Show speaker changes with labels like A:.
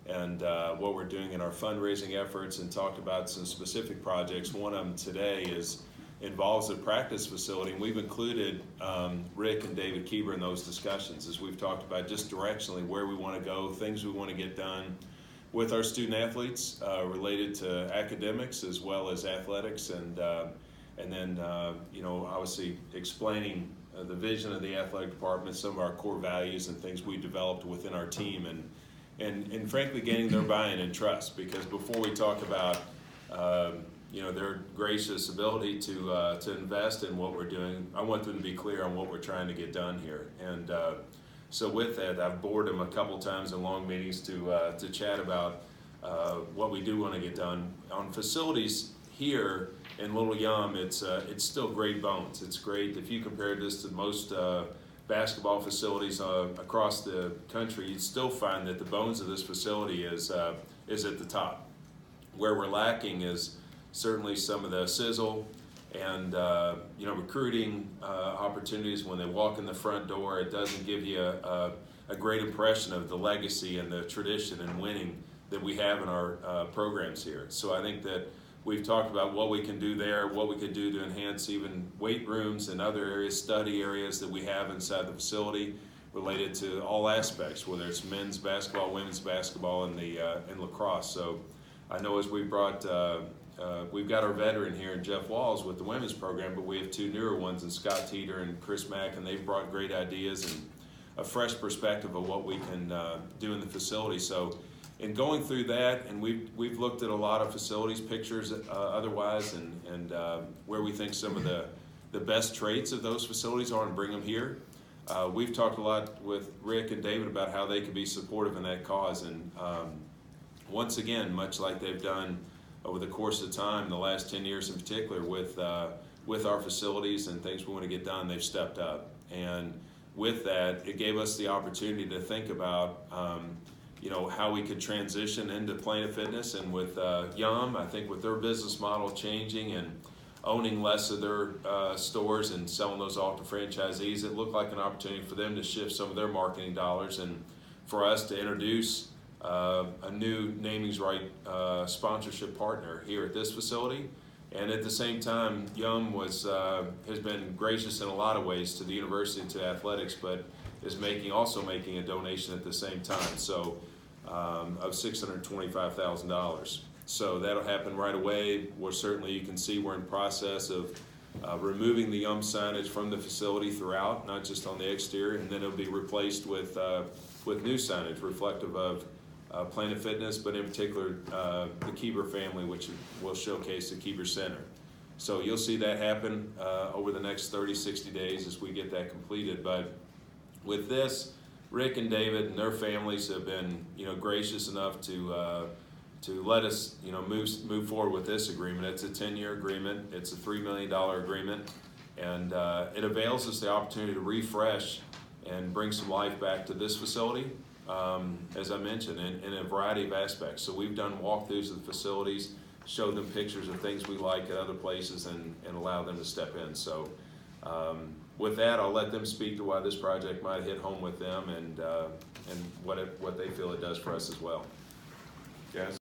A: and what we're doing in our fundraising efforts, and talked about some specific projects. One of them today involves a practice facility, and we've included Rick and David Keeber in those discussions as we've talked about just directionally where we want to go, things we want to get done with our student athletes related to academics as well as athletics, and then obviously explaining the vision of the athletic department, some of our core values and things we developed within our team, and frankly gaining their buy-in and trust, because before we talk about their gracious ability to invest in what we're doing, I want them to be clear on what we're trying to get done here. And so with that, I've bored them a couple times in long meetings to chat about what we do want to get done. On facilities here in Little Yum, it's still great bones. It's great. If you compare this to most basketball facilities across the country, you'd still find that the bones of this facility is at the top. Where we're lacking is certainly some of the sizzle and recruiting opportunities. When they walk in the front door, it doesn't give you a great impression of the legacy and the tradition and winning that we have in our programs here. So I think that we've talked about what we can do there, what we could do to enhance even weight rooms and other areas, study areas that we have inside the facility related to all aspects, whether it's men's basketball, women's basketball, and lacrosse. So I know as we've got our veteran here in Jeff Walls with the women's program, but we have two newer ones in Scott Teeter and Chris Mack, and they've brought great ideas and a fresh perspective of what we can do in the facility. So in going through that, and we've looked at a lot of facilities pictures otherwise, and where we think some of the best traits of those facilities are, and bring them here. We've talked a lot with Rick and David about how they can be supportive in that cause, and once again, much like they've done over the course of time, the last 10 years in particular, with our facilities and things we want to get done, they've stepped up. And with that, it gave us the opportunity to think about how we could transition into Planet Fitness. And with Yum, I think with their business model changing and owning less of their stores and selling those off to franchisees, it looked like an opportunity for them to shift some of their marketing dollars and for us to introduce a new namings right sponsorship partner here at this facility. And at the same time, Yum has been gracious in a lot of ways to the university and to athletics, but is also making a donation at the same time, so of $625,000. So that'll happen right away. Certainly you can see we're in process of removing the Yum signage from the facility throughout, not just on the exterior, and then it'll be replaced with new signage reflective of Planet Fitness, but in particular the Keeber family, which will showcase the Keeber Center. So you'll see that happen over the next 30-60 days as we get that completed. But with this, Rick and David and their families have been gracious enough to let us move forward with this agreement. It's a 10-year agreement. It's a $3 million agreement, and it avails us the opportunity to refresh and bring some life back to this facility, as I mentioned, in a variety of aspects. So we've done walkthroughs of the facilities, showed them pictures of things we like at other places, and allow them to step in. So with that, I'll let them speak to why this project might hit home with them, and what they feel it does for us as well. Guys?